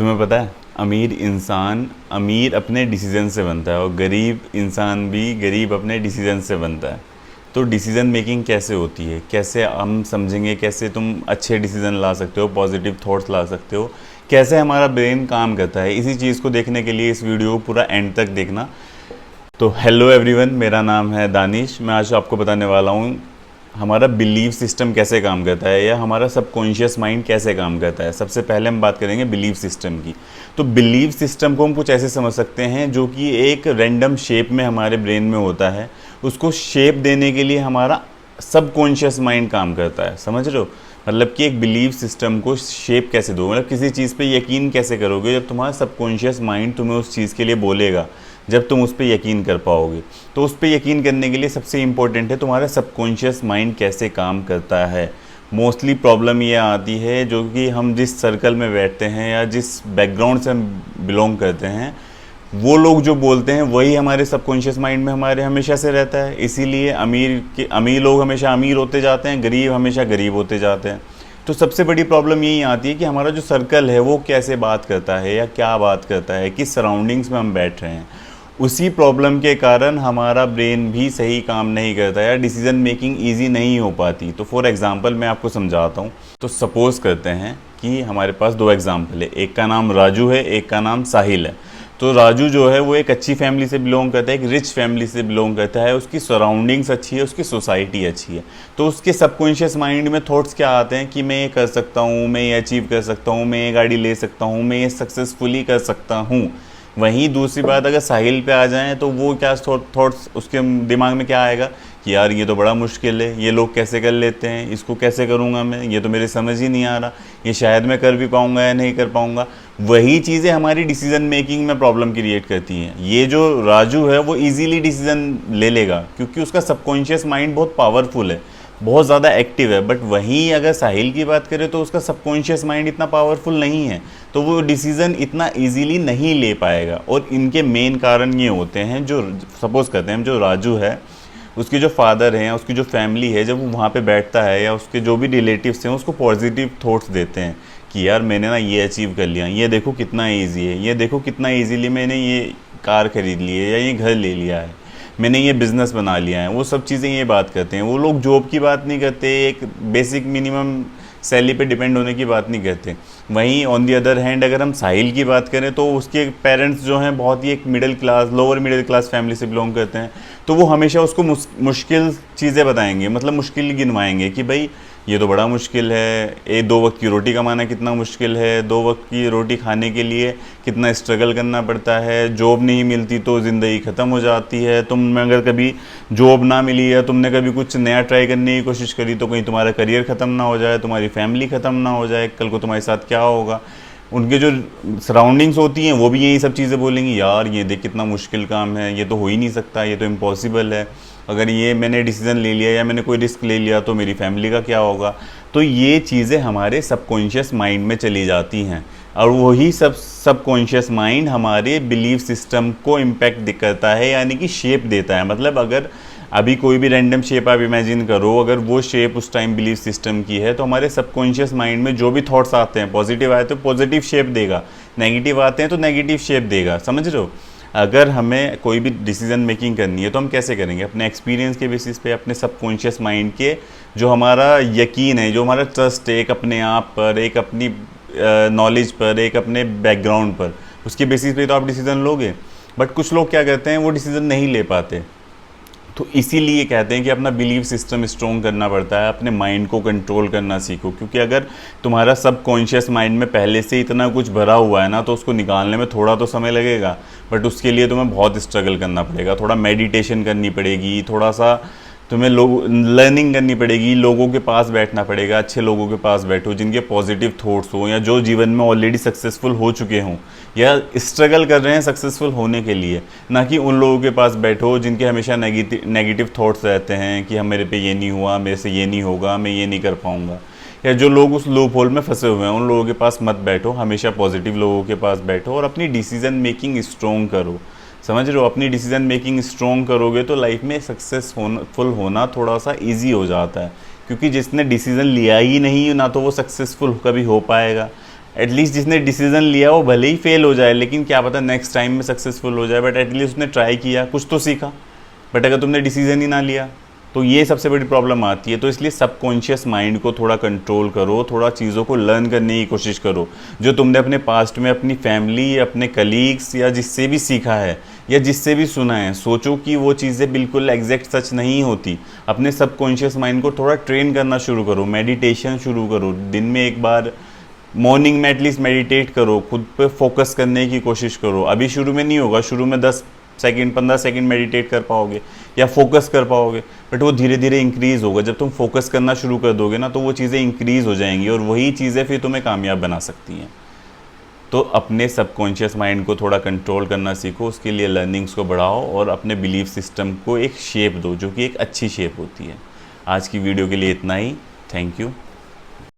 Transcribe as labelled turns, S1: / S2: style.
S1: तुम्हें पता है, अमीर इंसान अमीर अपने डिसीजन से बनता है और गरीब इंसान भी गरीब अपने डिसीजन से बनता है। तो डिसीजन मेकिंग कैसे होती है, कैसे हम समझेंगे, कैसे तुम अच्छे डिसीजन ला सकते हो, पॉजिटिव थॉट्स ला सकते हो, कैसे हमारा ब्रेन काम करता है। इसी चीज़ को देखने के लिए इस वीडियो को पूरा एंड तक देखना। तो हेलो एवरीवन, मेरा नाम है दानिश। मैं आज आपको बताने वाला हूँ हमारा बिलीव सिस्टम कैसे काम करता है या हमारा सबकॉन्शियस माइंड कैसे काम करता है। सबसे पहले हम बात करेंगे बिलीव सिस्टम की। तो बिलीव सिस्टम को हम कुछ ऐसे समझ सकते हैं जो कि एक रैंडम शेप में हमारे ब्रेन में होता है। उसको शेप देने के लिए हमारा सबकॉन्शियस माइंड काम करता है। समझ रहे हो? मतलब कि एक बिलीव सिस्टम को शेप कैसे दो, मतलब किसी चीज़ पे यकीन कैसे करोगे जब तुम्हारा सबकॉन्शियस माइंड तुम्हें उस चीज़ के लिए बोलेगा, जब तुम उस पर यकीन कर पाओगे। तो उस पर यकीन करने के लिए सबसे इम्पोर्टेंट है तुम्हारा सबकॉन्शियस माइंड कैसे काम करता है। मोस्टली प्रॉब्लम ये आती है जो कि हम जिस सर्कल में बैठते हैं या जिस बैकग्राउंड से हम बिलोंग करते हैं, वो लोग जो बोलते हैं वही हमारे सबकॉन्शियस माइंड में हमारे हमेशा से रहता है। इसीलिए अमीर लोग हमेशा अमीर होते जाते हैं, गरीब हमेशा गरीब होते जाते हैं। तो सबसे बड़ी प्रॉब्लम यही आती है कि हमारा जो सर्कल है वो कैसे बात करता है या क्या बात करता है, किस सराउंडिंग्स में हम बैठ रहे हैं। उसी प्रॉब्लम के कारण हमारा ब्रेन भी सही काम नहीं करता या डिसीजन मेकिंग ईजी नहीं हो पाती। तो फॉर एग्जांपल मैं आपको समझाता हूँ। तो सपोज़ करते हैं कि हमारे पास दो एग्जांपल है, एक का नाम राजू है, एक का नाम साहिल है। तो राजू जो है वो एक अच्छी फैमिली से बिलोंग करता है, एक रिच फैमिली से बिलोंग करता है, उसकी सराउंडिंग्स अच्छी है, उसकी सोसाइटी अच्छी है। तो उसके सबकॉन्शियस माइंड में थॉट्स क्या आते हैं कि मैं ये कर सकता हूँ, मैं ये अचीव कर सकता हूँ, मैं ये गाड़ी ले सकता हूँ, मैं ये सक्सेसफुली कर सकता हूँ। वहीं दूसरी बात अगर साहिल पे आ जाएं तो वो क्या थॉट्स उसके दिमाग में क्या आएगा कि यार ये तो बड़ा मुश्किल है, ये लोग कैसे कर लेते हैं, इसको कैसे करूँगा मैं, ये तो मेरे समझ ही नहीं आ रहा, ये शायद मैं कर भी पाऊँगा या नहीं कर पाऊँगा। वही चीज़ें हमारी डिसीजन मेकिंग में प्रॉब्लम क्रिएट करती हैं। ये जो राजू है वो इजीली डिसीजन ले लेगा क्योंकि उसका सबकॉन्शियस माइंड बहुत पावरफुल है, बहुत ज़्यादा एक्टिव है। बट वहीं अगर साहिल की बात करें तो उसका सबकॉन्शियस माइंड इतना पावरफुल नहीं है, तो वो डिसीज़न इतना इजीली नहीं ले पाएगा। और इनके मेन कारण ये होते हैं, जो सपोज़ करते हैं जो राजू है उसके जो फादर हैं, उसकी जो फैमिली है, जब वो वहाँ पे बैठता है या उसके जो भी रिलेटिव्स हैं उसको पॉजिटिव थॉट्स देते हैं कि यार मैंने ना ये अचीव कर लिया, ये देखो कितना ईजी है, ये देखो कितना ईजीली मैंने ये कार खरीद ली है या ये घर ले लिया है, मैंने ये बिज़नेस बना लिया है। वो सब चीज़ें ये बात करते हैं। वो लोग जॉब की बात नहीं करते, एक बेसिक मिनिमम सैलरी पे डिपेंड होने की बात नहीं करते। वहीं ऑन दी अदर हैंड अगर हम साहिल की बात करें तो उसके पेरेंट्स जो हैं बहुत ही एक middle class, lower middle class family से बिलोंग करते हैं। तो वो हमेशा उसको मुश्किल चीज़ें बताएंगे, मतलब मुश्किल गिनवाएंगे कि भाई ये तो बड़ा मुश्किल है, ये 2 वक्त की रोटी कमाना कितना मुश्किल है, 2 वक्त की रोटी खाने के लिए कितना स्ट्रगल करना पड़ता है, जॉब नहीं मिलती तो ज़िंदगी ख़त्म हो जाती है, तुम अगर कभी जॉब ना मिली या तुमने कभी कुछ नया ट्राई करने की कोशिश करी तो कहीं तुम्हारा करियर ख़त्म ना हो जाए, तुम्हारी फैमिली ख़त्म ना हो जाए, कल को तुम्हारे साथ क्या होगा। उनके जो सराउंडिंग्स होती हैं वो भी यही सब चीज़ें बोलेंगी, यार ये देख कितना मुश्किल काम है, ये तो हो ही नहीं सकता, ये तो इम्पॉसिबल है, अगर ये मैंने डिसीज़न ले लिया या मैंने कोई रिस्क ले लिया तो मेरी फैमिली का क्या होगा। तो ये चीज़ें हमारे सबकॉन्शियस माइंड में चली जाती हैं और वही सबकॉन्शियस माइंड हमारे बिलीव सिस्टम को इम्पैक्ट करता है, यानी कि शेप देता है। मतलब अगर अभी कोई भी रैंडम शेप आप इमेजिन करो, अगर वो शेप उस टाइम बिलीव सिस्टम की है तो हमारे सबकॉन्शियस माइंड में जो भी थॉट्स आते हैं, पॉजिटिव आए तो पॉजिटिव शेप देगा, नेगेटिव आते हैं तो नेगेटिव शेप देगा। समझ रहे हो? अगर हमें कोई भी डिसीजन मेकिंग करनी है तो हम कैसे करेंगे? अपने एक्सपीरियंस के बेसिस पे, अपने सबकॉन्शियस माइंड के जो हमारा यकीन है, जो हमारा ट्रस्ट है एक अपने आप पर, एक अपनी नॉलेज पर, एक अपने बैकग्राउंड पर, उसके बेसिस पे तो आप डिसीज़न लोगे। बट कुछ लोग क्या करते हैं, वो डिसीज़न नहीं ले पाते। तो इसीलिए कहते हैं कि अपना बिलीव सिस्टम स्ट्रॉन्ग करना पड़ता है, अपने माइंड को कंट्रोल करना सीखो। क्योंकि अगर तुम्हारा सबकॉन्शियस माइंड में पहले से इतना कुछ भरा हुआ है ना, तो उसको निकालने में थोड़ा तो समय लगेगा, बट उसके लिए तुम्हें बहुत स्ट्रगल करना पड़ेगा, थोड़ा मेडिटेशन करनी पड़ेगी, थोड़ा सा तुम्हें लर्निंग करनी पड़ेगी, लोगों के पास बैठना पड़ेगा, अच्छे लोगों के पास बैठो जिनके पॉजिटिव थॉट्स हो या जो जीवन में ऑलरेडी सक्सेसफुल हो चुके हों या स्ट्रगल कर रहे हैं सक्सेसफुल होने के लिए। ना कि उन लोगों के पास बैठो जिनके हमेशा नेगेटिव थॉट्स रहते हैं कि हम मेरे पे ये नहीं हुआ, मेरे से ये नहीं होगा, मैं ये नहीं कर पाऊँगा। या जो लोग उस लूप होल में फंसे हुए हैं उन लोगों के पास मत बैठो, हमेशा पॉजिटिव लोगों के पास बैठो और अपनी डिसीजन मेकिंग स्ट्रॉन्ग करो। समझ रहे हो? अपनी डिसीजन मेकिंग स्ट्रॉन्ग करोगे तो लाइफ में सक्सेसफुल होना थोड़ा सा इजी हो जाता है। क्योंकि जिसने डिसीजन लिया ही नहीं ना तो वो सक्सेसफुल कभी हो पाएगा, एटलीस्ट जिसने डिसीजन लिया वो भले ही फेल हो जाए, लेकिन क्या पता नेक्स्ट टाइम में सक्सेसफुल हो जाए, बट एटलीस्ट उसने ट्राई किया, कुछ तो सीखा। बट अगर तुमने डिसीजन ही ना लिया तो ये सबसे बड़ी प्रॉब्लम आती है। तो इसलिए सबकॉन्शियस माइंड को थोड़ा कंट्रोल करो, थोड़ा चीज़ों को लर्न करने की कोशिश करो। जो तुमने अपने पास्ट में अपनी फैमिली, अपने कलीग्स या जिससे भी सीखा है या जिससे भी सुना है, सोचो कि वो चीज़ें बिल्कुल एग्जैक्ट सच नहीं होती। अपने सबकॉन्शियस माइंड को थोड़ा ट्रेन करना शुरू करो, मेडिटेशन शुरू करो, दिन में एक बार मॉर्निंग में एटलीस्ट मेडिटेट करो, खुद पे फोकस करने की कोशिश करो। अभी शुरू में नहीं होगा, शुरू में 10 सेकंड 15 सेकंड मेडिटेट कर पाओगे या फोकस कर पाओगे, बट वो धीरे धीरे इंक्रीज़ होगा। जब तुम फोकस करना शुरू कर दोगे ना, तो वो चीज़ें इंक्रीज़ हो जाएंगी और वही चीज़ें फिर तुम्हें कामयाब बना सकती हैं। तो अपने सबकॉन्शियस माइंड को थोड़ा कंट्रोल करना सीखो, उसके लिए लर्निंग्स को बढ़ाओ और अपने बिलीफ सिस्टम को एक शेप दो, जो कि एक अच्छी शेप होती है। आज की वीडियो के लिए इतना ही। Thank you.